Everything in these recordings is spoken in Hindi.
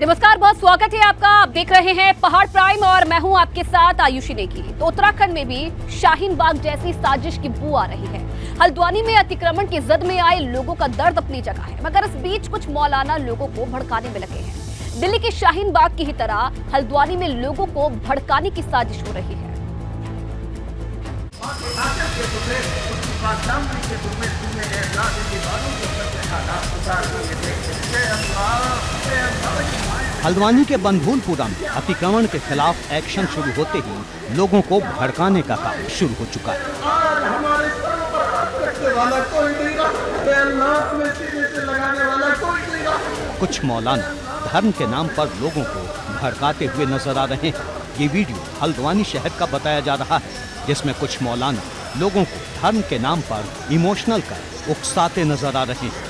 नमस्कार, बहुत स्वागत है आपका। आप देख रहे हैं पहाड़ प्राइम और मैं हूं आपके साथ आयुषी नेगी। तो उत्तराखंड में भी शाहीन बाग जैसी साजिश की बू आ रही है। हल्द्वानी में अतिक्रमण की जद में आए लोगों का दर्द अपनी जगह है, मगर इस बीच कुछ मौलाना लोगों को भड़काने में लगे हैं। दिल्ली के शाहीन बाग की ही तरह हल्द्वानी में लोगों को भड़काने की साजिश हो रही है। हल्द्वानी के बनभूलपुरा में अतिक्रमण के खिलाफ एक्शन शुरू होते ही लोगों को भड़काने का काम शुरू हो चुका है। कुछ मौलाना धर्म के नाम पर लोगों को भड़काते हुए नजर आ रहे हैं। ये वीडियो हल्द्वानी शहर का बताया जा रहा है, जिसमें कुछ मौलाना लोगों को धर्म के नाम पर इमोशनल कर उकसाते नजर आ रहे हैं।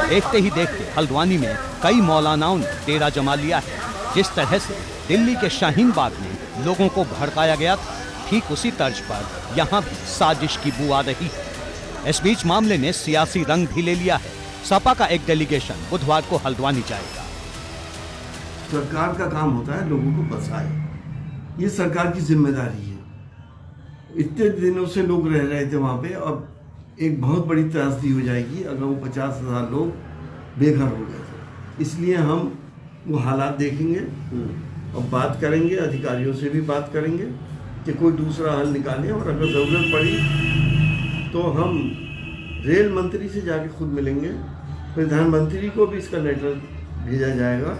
देखते ही देखते हल्द्वानी में कई मौलानाओं ने डेरा जमा लिया है। जिस तरह से दिल्ली के शाहीन बाग में लोगों को भड़काया गया था, ठीक उसी तर्ज पर यहाँ भी साजिश की बू आ रही है। इस बीच मामले ने सियासी रंग भी ले लिया है। सपा का एक डेलीगेशन बुधवार को हल्द्वानी जाएगा। सरकार का काम होता है लोगों को बचाए, ये सरकार की जिम्मेदारी है। इतने दिनों से लोग रह रहे थे वहाँ पे, अब एक बहुत बड़ी त्रासदी हो जाएगी अगर वो 50,000 लोग बेघर हो गए थे। इसलिए हम वो हालात देखेंगे और बात करेंगे, अधिकारियों से भी बात करेंगे कि कोई दूसरा हल निकालें, और अगर ज़रूरत पड़ी तो हम रेल मंत्री से जाके खुद मिलेंगे, प्रधानमंत्री को भी इसका लेटर भेजा जाएगा।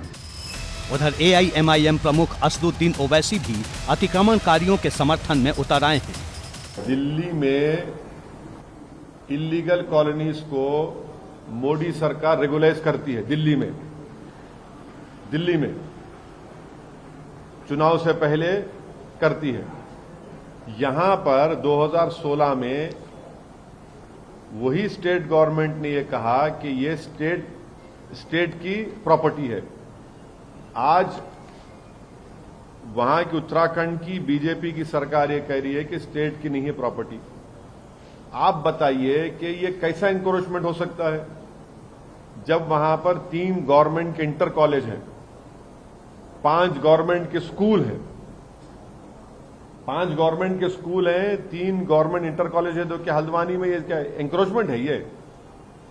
उधर AIMIM प्रमुख असदुद्दीन ओवैसी भी अतिक्रमणकारियों के समर्थन में उतर आए हैं। दिल्ली में इलीगल कॉलोनीज को मोदी सरकार रेगुलाइज करती है। दिल्ली में चुनाव से पहले करती है। यहां पर 2016 में वही स्टेट गवर्नमेंट ने यह कहा कि ये स्टेट की प्रॉपर्टी है। आज वहां की उत्तराखंड की बीजेपी की सरकार ये कह रही है कि स्टेट की नहीं है प्रॉपर्टी। आप बताइए कि ये कैसा इंक्रोचमेंट हो सकता है जब वहां पर 3 गवर्नमेंट के इंटर कॉलेज हैं, 5 गवर्नमेंट के स्कूल हैं, 5 गवर्नमेंट के स्कूल हैं, 3 गवर्नमेंट इंटर कॉलेज है। तो क्या हल्द्वानी में ये क्या इंक्रोचमेंट है? ये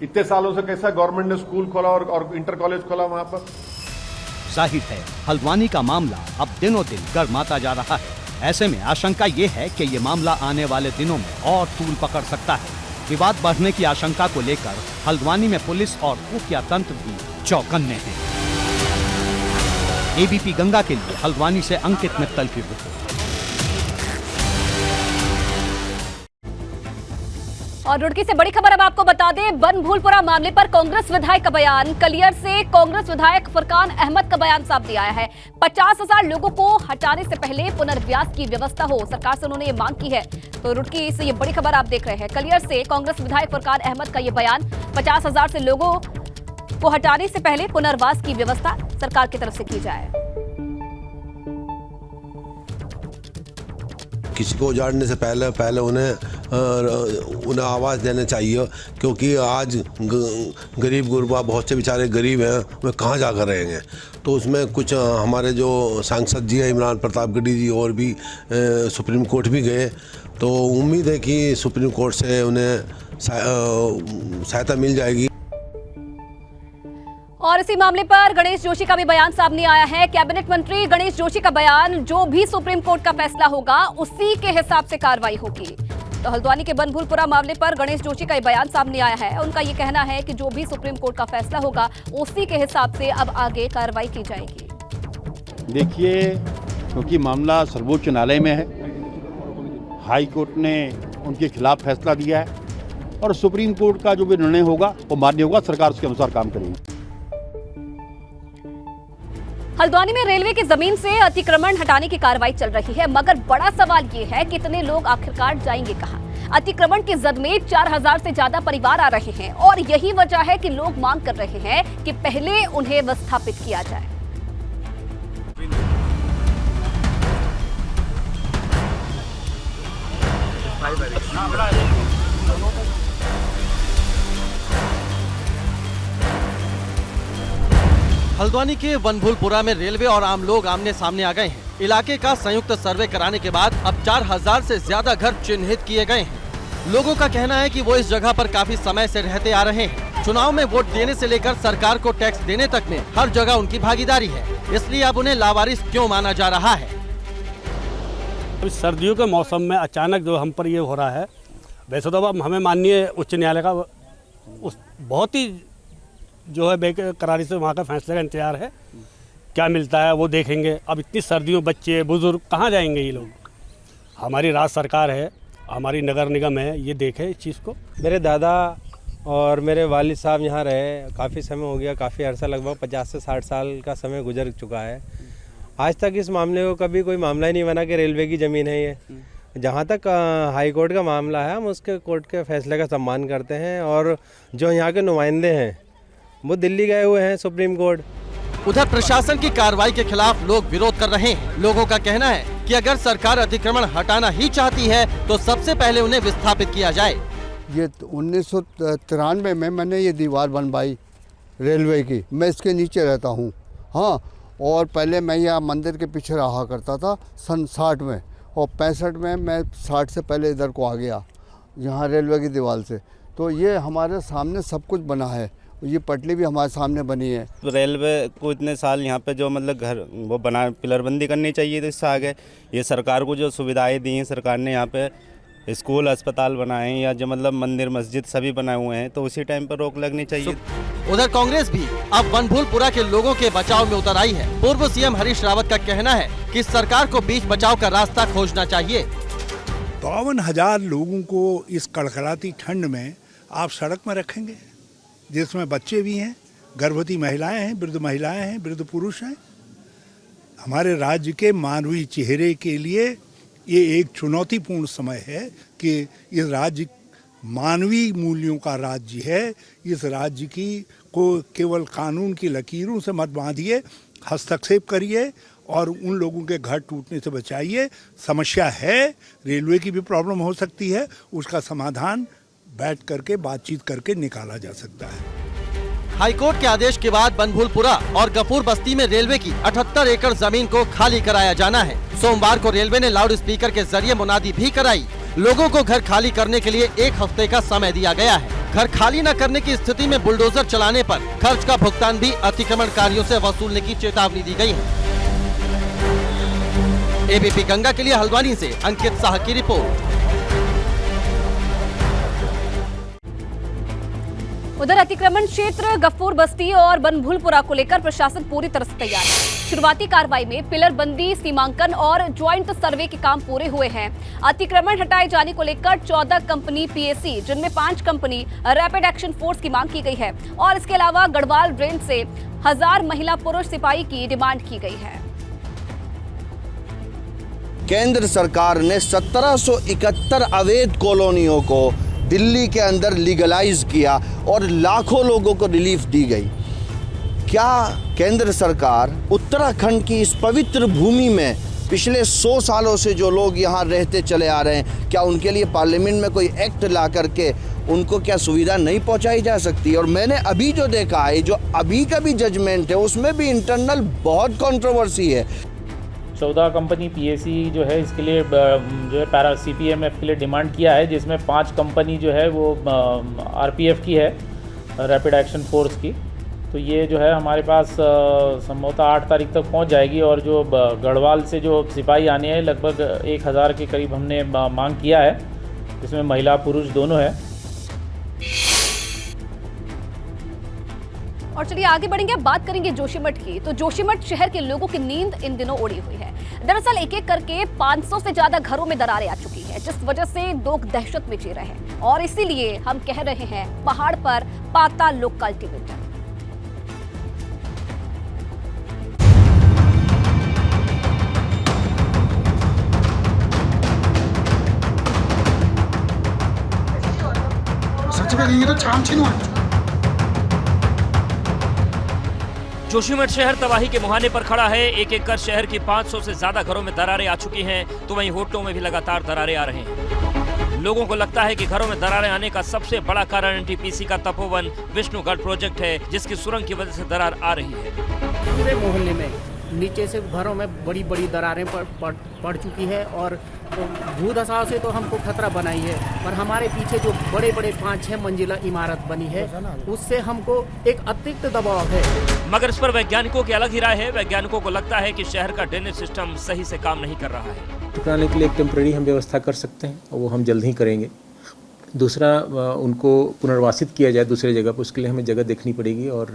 इतने सालों से कैसा गवर्नमेंट ने स्कूल खोला और इंटर कॉलेज खोला वहां पर? जाहिर है हल्द्वानी का मामला अब दिनों दिन गर्माता जा रहा है। ऐसे में आशंका ये है कि ये मामला आने वाले दिनों में और तूल पकड़ सकता है। विवाद बढ़ने की आशंका को लेकर हल्द्वानी में पुलिस और खुफिया तंत्र भी चौकन्ने हैं। ABP गंगा के लिए हल्द्वानी से अंकित मित्तल की रिपोर्ट। और रुड़की से बड़ी खबर अब आपको बता दें, बनभूलपुरा मामले पर कांग्रेस विधायक का बयान। कलियर से कांग्रेस विधायक फुरकान अहमद का बयान सामने आया है। 50,000 लोगों को हटाने से पहले पुनर्वास की व्यवस्था हो, सरकार से उन्होंने ये मांग की है। तो रुड़की से ये बड़ी खबर आप देख रहे हैं। कलियर से कांग्रेस विधायक फुरकान अहमद का ये बयान, 50,000 से लोगों को हटाने से पहले पुनर्वास की व्यवस्था सरकार की तरफ से की जाए। किसी को उजाड़ने से पहले उन्हें आवाज़ देना चाहिए, क्योंकि आज गरीब गुरबा बहुत से बेचारे गरीब हैं, वे कहाँ जाकर रहेंगे। तो उसमें कुछ हमारे जो सांसद जी हैं, इमरान प्रताप गढ़ी जी, और भी सुप्रीम कोर्ट भी गए। तो उम्मीद है कि सुप्रीम कोर्ट से उन्हें सहायता मिल जाएगी। और इसी मामले पर गणेश जोशी का भी बयान सामने आया है। कैबिनेट मंत्री गणेश जोशी का बयान, जो भी सुप्रीम कोर्ट का फैसला होगा उसी के हिसाब से कार्रवाई होगी। तो हल्द्वानी के बनभूलपुरा मामले पर गणेश जोशी का बयान सामने आया है। उनका ये कहना है कि जो भी सुप्रीम कोर्ट का फैसला होगा उसी के हिसाब से अब आगे कार्रवाई की जाएगी। देखिए, क्योंकि मामला सर्वोच्च न्यायालय में है, हाई कोर्ट ने उनके खिलाफ फैसला दिया है और सुप्रीम कोर्ट का जो भी निर्णय होगा वो मान्य होगा। सरकार उसके अनुसार काम करेगी। हल्द्वानी में रेलवे की जमीन से अतिक्रमण हटाने की कार्रवाई चल रही है, मगर बड़ा सवाल ये है कितने लोग आखिरकार जाएंगे कहां। अतिक्रमण की जद में 4,000 से ज्यादा परिवार आ रहे हैं और यही वजह है कि लोग मांग कर रहे हैं कि पहले उन्हें विस्थापित किया जाए। हल्द्वानी के बनभूलपुरा में रेलवे और आम लोग आमने सामने आ गए हैं। इलाके का संयुक्त सर्वे कराने के बाद अब 4000 से ज्यादा घर चिन्हित किए गए हैं। लोगों का कहना है कि वो इस जगह पर काफी समय से रहते आ रहे हैं। चुनाव में वोट देने से लेकर सरकार को टैक्स देने तक में हर जगह उनकी भागीदारी है, इसलिए अब उन्हें लावारिस क्यों माना जा रहा है। सर्दियों के मौसम में अचानक जो हम पर ये हो रहा है, वैसे तो अब हमें माननीय उच्च न्यायालय का बहुत ही जो है बेकरारी से वहाँ का फैसले का इंतजार है। क्या मिलता है वो देखेंगे। अब इतनी सर्दियों बच्चे बुजुर्ग कहाँ जाएंगे ये लोग। हमारी राज्य सरकार है, हमारी नगर निगम है, ये देखे इस चीज़ को। मेरे दादा और मेरे वालिद साहब यहाँ रहे काफ़ी समय हो गया, काफ़ी अरसा, लगभग 50 से 60 साल का समय गुजर चुका है। आज तक इस मामले को कभी कोई मामला ही नहीं बना कि रेलवे की ज़मीन है ये। जहाँ तक हाई कोर्ट का मामला है, हम उसके कोर्ट के फैसले का सम्मान करते हैं और जो यहाँ के नुमाइंदे हैं वो दिल्ली गए हुए हैं सुप्रीम कोर्ट। उधर प्रशासन की कार्रवाई के खिलाफ लोग विरोध कर रहे हैं। लोगों का कहना है कि अगर सरकार अतिक्रमण हटाना ही चाहती है तो सबसे पहले उन्हें विस्थापित किया जाए। ये 1993 में मैंने ये दीवार बनवाई रेलवे की, मैं इसके नीचे रहता हूँ। हाँ, और पहले मैं यहाँ मंदिर के पीछे रहा करता था सन 60 में, और 65 में मैं 60 से पहले इधर को आ गया यहाँ रेलवे की दीवार से। तो ये हमारे सामने सब कुछ बना है, ये पटली भी हमारे सामने बनी है। तो रेलवे को इतने साल यहाँ पे जो मतलब घर वो बना पिलरबंदी करनी चाहिए थी। इससे आगे ये सरकार को जो सुविधाएं दी हैं सरकार ने, यहाँ पे स्कूल अस्पताल बनाए हैं या जो मतलब मंदिर मस्जिद सभी बनाए हुए हैं, तो उसी टाइम पर रोक लगनी चाहिए। उधर कांग्रेस भी अब बनभूलपुरा के लोगों के बचाव में उतर आई है। पूर्व सीएम हरीश रावत का कहना है कि सरकार को बीच बचाव का रास्ता खोजना चाहिए। 52,000 लोगों को इस कड़कड़ाती ठंड में आप सड़क में रखेंगे, जिसमें बच्चे भी हैं, गर्भवती महिलाएं हैं, वृद्ध महिलाएं हैं, वृद्ध पुरुष हैं। हमारे राज्य के मानवीय चेहरे के लिए ये एक चुनौतीपूर्ण समय है कि इस राज्य मानवीय मूल्यों का राज्य है। इस राज्य की को केवल कानून की लकीरों से मत बांधिए, हस्तक्षेप करिए और उन लोगों के घर टूटने से बचाइए। समस्या है, रेलवे की भी प्रॉब्लम हो सकती है, उसका समाधान बैठ करके बातचीत करके निकाला जा सकता है। हाईकोर्ट के आदेश के बाद बनभूलपुरा और गफूर बस्ती में रेलवे की 78 एकड़ जमीन को खाली कराया जाना है। सोमवार को रेलवे ने लाउड स्पीकर के जरिए मुनादी भी कराई। लोगों को घर खाली करने के लिए 1 हफ्ते का समय दिया गया है। घर खाली न करने की स्थिति में बुलडोजर चलाने पर खर्च का भुगतान भी अतिक्रमणकारियों से वसूलने की चेतावनी दी गई है। एबीपी गंगा के लिए हल्द्वानी से अंकित शाह की रिपोर्ट। उधर अतिक्रमण क्षेत्र गफूर बस्ती और बनभूलपुरा को लेकर प्रशासन पूरी तरह से तैयार है। शुरुआती कार्रवाई में पिलर बंदी, सीमांकन और ज्वाइंट सर्वे के काम पूरे हुए हैं। अतिक्रमण हटाए जाने को लेकर 14 कंपनी पीएसी, जिनमें 5 कंपनी रैपिड एक्शन फोर्स की मांग की गई है और इसके अलावा गढ़वाल रेंज से 1000 महिला पुरुष सिपाही की डिमांड की गई है। केंद्र सरकार ने 1771 अवैध कॉलोनियों को दिल्ली के अंदर लीगलाइज किया और लाखों लोगों को रिलीफ दी गई। क्या केंद्र सरकार उत्तराखंड की इस पवित्र भूमि में पिछले 100 सालों से जो लोग यहाँ रहते चले आ रहे हैं, क्या उनके लिए पार्लियामेंट में कोई एक्ट ला करके उनको क्या सुविधा नहीं पहुँचाई जा सकती? और मैंने अभी जो देखा है, जो अभी का भी जजमेंट है, उसमें भी इंटरनल बहुत कंट्रोवर्सी है। 14 कंपनी पीएसी जो है इसके लिए जो है पैरा सीपीएमएफ के लिए डिमांड किया है, जिसमें 5 कंपनी जो है वो आरपीएफ की है, रैपिड एक्शन फोर्स की। तो ये जो है हमारे पास संभवतः 8 तारीख तक पहुंच जाएगी। और जो गढ़वाल से जो सिपाही आने हैं, लगभग 1000 के करीब हमने मांग किया है, जिसमें महिला पुरुष दोनों है। और चलिए आगे बढ़ेंगे, अब बात करेंगे जोशीमठ की। तो जोशीमठ शहर के लोगों की नींद इन दिनों उड़ी हुई है। दरअसल एक एक करके 500 से ज्यादा घरों में दरारें आ चुकी है, जिस वजह से लोग दहशत में जी रहे हैं। और इसीलिए हम कह रहे हैं, पहाड़ पर पाताल लोक कल्टीवेटर। जोशीमठ शहर तबाही के मुहाने पर खड़ा है। एक एक कर शहर की 500 से ज्यादा घरों में दरारें आ चुकी हैं, तो वहीं होटलों में भी लगातार दरारें आ रहे हैं। लोगों को लगता है कि घरों में दरारें आने का सबसे बड़ा कारण एनटीपीसी का तपोवन विष्णुगढ़ प्रोजेक्ट है, जिसकी सुरंग की वजह से दरार आ रही है। पूरे मोहल्ले में नीचे से घरों में बड़ी बड़ी दरारें पड़ चुकी है और भूधसाव से तो हमको खतरा बना ही है, पर हमारे पीछे जो बड़े बड़े 5-6 मंजिला इमारत बनी है उससे हमको एक अतिरिक्त दबाव है। मगर इस पर वैज्ञानिकों की अलग ही राय है। वैज्ञानिकों को लगता है कि शहर का ड्रेनेज सिस्टम सही से काम नहीं कर रहा है। टुकराने के लिए एक टेम्परेरी हम व्यवस्था कर सकते हैं और वो हम जल्द ही करेंगे। दूसरा, उनको पुनर्वासित किया जाए दूसरे जगह पर, उसके लिए हमें जगह देखनी पड़ेगी और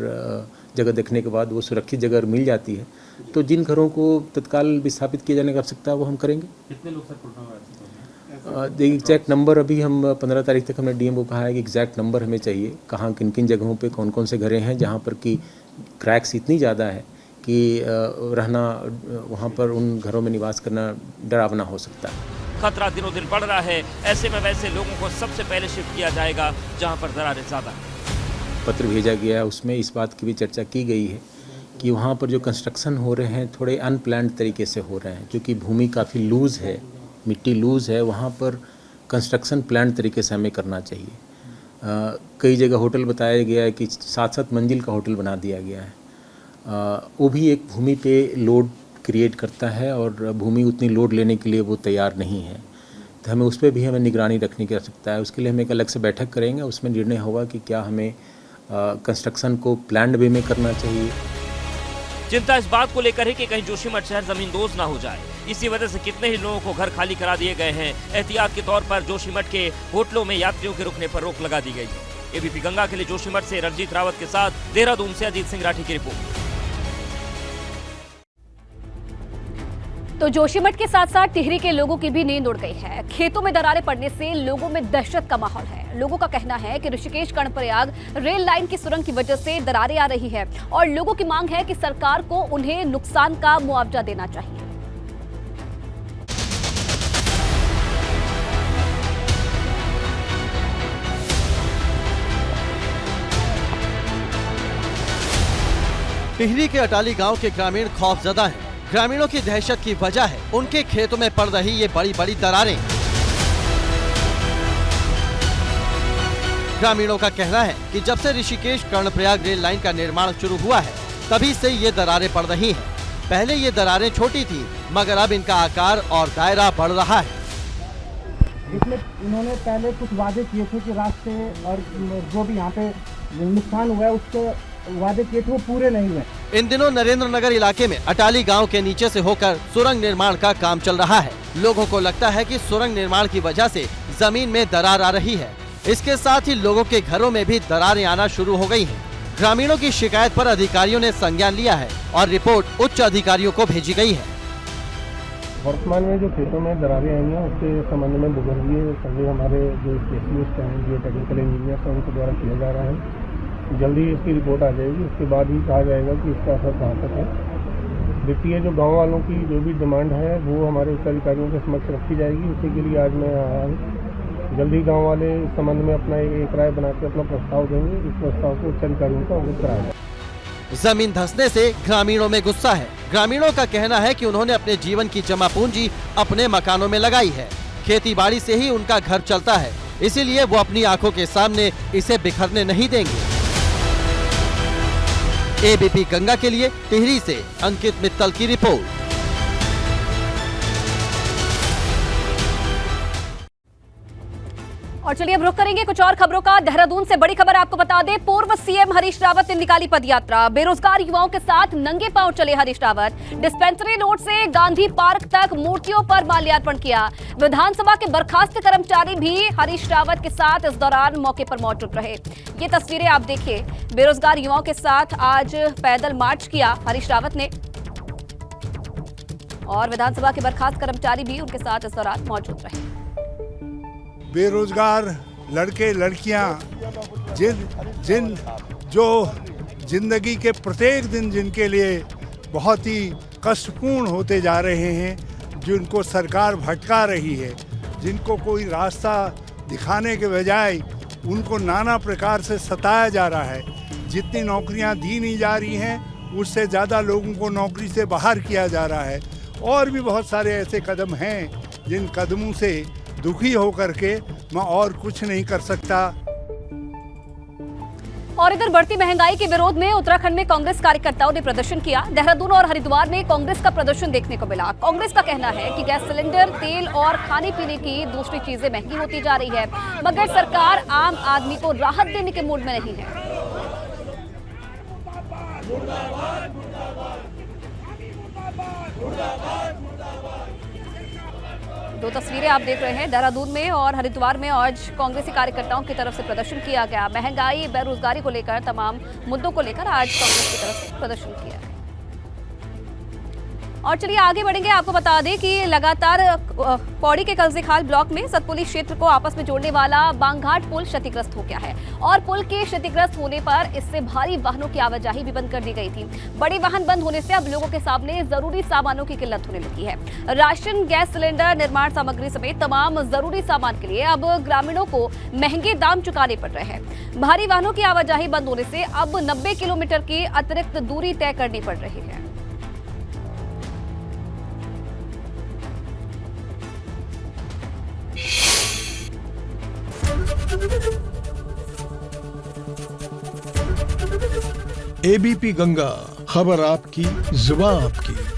जगह देखने के बाद वो सुरक्षित जगह मिल जाती है तो जिन घरों को तत्काल विस्थापित किए जाने की आवश्यकता है वो हम करेंगे। कितने लोग सर एग्जैक्ट नंबर अभी हम 15 तारीख तक हमने डीएम को कहा है कि एग्जैक्ट नंबर हमें चाहिए, कहाँ किन किन जगहों पे कौन कौन से घरें हैं जहाँ पर कि क्रैक्स इतनी ज़्यादा है कि रहना वहाँ पर उन घरों में निवास करना डरावना हो सकता है। खतरा दिनों दिन बढ़ रहा है। ऐसे में वैसे लोगों को सबसे पहले शिफ्ट किया जाएगा जहाँ पर दरारें ज़्यादा हैं। पत्र भेजा गया है, उसमें इस बात की भी चर्चा की गई है कि वहाँ पर जो कंस्ट्रक्शन हो रहे हैं थोड़े अनप्लान्ड तरीके से हो रहे हैं, क्योंकि भूमि काफ़ी लूज़ है, मिट्टी लूज़ है, वहाँ पर कंस्ट्रक्शन प्लान तरीके से हमें करना चाहिए। कई जगह होटल बताया गया है कि 7-7 मंजिल का होटल बना दिया गया है। वो भी एक भूमि पे लोड क्रिएट करता है और भूमि उतनी लोड लेने के लिए वो तैयार नहीं है, तो हमें उस पर भी हमें निगरानी रखने की आवश्यकता है। उसके लिए हम एक अलग से बैठक करेंगे, उसमें निर्णय होगा कि क्या हमें कंस्ट्रक्शन को प्लान्ड वे में करना चाहिए। चिंता इस बात को लेकर है कि कहीं जोशीमठ शहर जमींदोज ना हो जाए। इसी वजह से कितने ही लोगों को घर खाली करा दिए गए हैं। एहतियात के तौर पर जोशीमठ के होटलों में यात्रियों के रुकने पर रोक लगा दी गई है। एबीपी गंगा के लिए जोशीमठ से रणजीत रावत के साथ देहरादून से अजीत सिंह राठी की रिपोर्ट। तो जोशीमठ के साथ साथ टिहरी के लोगों की भी नींद उड़ गई है। खेतों में दरारें पड़ने से लोगों में दहशत का माहौल है। लोगों का कहना है कि ऋषिकेश कर्णप्रयाग रेल लाइन की सुरंग की वजह से दरारें आ रही है और लोगों की मांग है कि सरकार को उन्हें नुकसान का मुआवजा देना चाहिए। टिहरी के अटाली गांव के ग्रामीण खौफजदा हैं। ग्रामीणों की दहशत की वजह है उनके खेतों में पड़ रही ये बड़ी बड़ी दरारें। ग्रामीणों का कहना है कि जब से ऋषिकेश कर्णप्रयाग रेल लाइन का निर्माण शुरू हुआ है तभी से ये दरारें पड़ रही हैं। पहले ये दरारें छोटी थी मगर अब इनका आकार और दायरा बढ़ रहा है। इसमें इन्होंने पहले कुछ वादे किए थे कि रास्ते और जो भी यहाँ पे नुकसान हुआ है उसके वादे किए थे वो पूरे नहीं हुए। इन दिनों नरेंद्र नगर इलाके में अटाली गांव के नीचे से होकर सुरंग निर्माण का काम चल रहा है। लोगों को लगता है कि सुरंग निर्माण की वजह से जमीन में दरार आ रही है। इसके साथ ही लोगों के घरों में भी दरारें आना शुरू हो गई हैं। ग्रामीणों की शिकायत पर अधिकारियों ने संज्ञान लिया है और रिपोर्ट उच्च अधिकारियों को भेजी गई है। वर्तमान में जो खेतों में दरारें आई हैं उसके संबंध में भूगर्भीय सर्वे हमारे जो स्पेशलिस्ट हैं, जो टेक्निकल इंजीनियर हैं, उनके द्वारा किया जा रहा है। जल्दी इसकी रिपोर्ट आ जाएगी, उसके बाद ही कहा जाएगा कि इसका असर कहाँ तक है। द्वितीय जो गांव वालों की जो भी डिमांड है वो हमारे उच्च अधिकारियों के समक्ष रखी जाएगी। उसी के लिए आज मैं आया हूँ। जल्दी गांव वाले इस संबंध में अपना एक राय बना के अपना प्रस्ताव देंगे। इस प्रस्ताव को उच्च अधिकारियों को अवगत कराया। जमीन धंसने से ग्रामीणों में गुस्सा है। ग्रामीणों का कहना है कि उन्होंने अपने जीवन की जमा पूंजी अपने मकानों में लगाई है। खेती बाड़ी से ही उनका घर चलता है, इसीलिए वो अपनी आंखों के सामने इसे बिखरने नहीं देंगे। एबीपी गंगा के लिए टिहरी से अंकित मित्तल की रिपोर्ट। और चलिए अब रुख करेंगे कुछ और खबरों का। देहरादून से बड़ी खबर आपको बता दें, पूर्व सीएम हरीश रावत ने निकाली पदयात्रा। बेरोजगार युवाओं के साथ नंगे पांव चले हरीश रावत। डिस्पेंसरी रोड से गांधी पार्क तक मूर्तियों पर माल्यार्पण किया। विधानसभा के बर्खास्त कर्मचारी भी हरीश रावत के साथ इस दौरान मौके पर मौजूद रहे। ये तस्वीरें आप देखिए, बेरोजगार युवाओं के साथ आज पैदल मार्च किया हरीश रावत ने और विधानसभा के बर्खास्त कर्मचारी भी उनके साथ इस दौरान मौजूद रहे। बेरोजगार लड़के लड़कियां जो जिंदगी के प्रत्येक दिन जिनके लिए बहुत ही कष्टपूर्ण होते जा रहे हैं, जिनको सरकार भटका रही है, जिनको कोई रास्ता दिखाने के बजाय उनको नाना प्रकार से सताया जा रहा है। जितनी नौकरियां दी नहीं जा रही हैं उससे ज़्यादा लोगों को नौकरी से बाहर किया जा रहा है। और भी बहुत सारे ऐसे कदम हैं जिन कदमों से दुखी होकर के मैं और कुछ नहीं कर सकता। और इधर बढ़ती महंगाई के विरोध में उत्तराखंड में कांग्रेस कार्यकर्ताओं ने प्रदर्शन किया। देहरादून और हरिद्वार में कांग्रेस का प्रदर्शन देखने को मिला। कांग्रेस का कहना है कि गैस सिलेंडर, तेल और खाने पीने की दूसरी चीजें महंगी होती जा रही है, मगर सरकार आम आदमी को राहत देने के मूड में नहीं है। दो तस्वीरें आप देख रहे हैं देहरादून में और हरिद्वार में आज कांग्रेसी कार्यकर्ताओं की तरफ से प्रदर्शन किया गया। महंगाई, बेरोजगारी को लेकर तमाम मुद्दों को लेकर आज कांग्रेस की तरफ से प्रदर्शन किया है। और चलिए आगे बढ़ेंगे। आपको बता दें कि लगातार पौड़ी के कलजीखाल ब्लॉक में सतपुली क्षेत्र को आपस में जोड़ने वाला बांगघाट पुल क्षतिग्रस्त हो गया है और पुल के क्षतिग्रस्त होने पर इससे भारी वाहनों की आवाजाही भी बंद कर दी गई थी। बड़े वाहन बंद होने से अब लोगों के सामने जरूरी सामानों की किल्लत होने लगी है। राशन, गैस सिलेंडर, निर्माण सामग्री समेत तमाम जरूरी सामान के लिए अब ग्रामीणों को महंगे दाम चुकाने पड़ रहे हैं। भारी वाहनों की आवाजाही बंद होने से अब 90 किलोमीटर की अतिरिक्त दूरी तय करनी पड़ रही है। एबीपी गंगा, खबर आपकी, जुबान आपकी।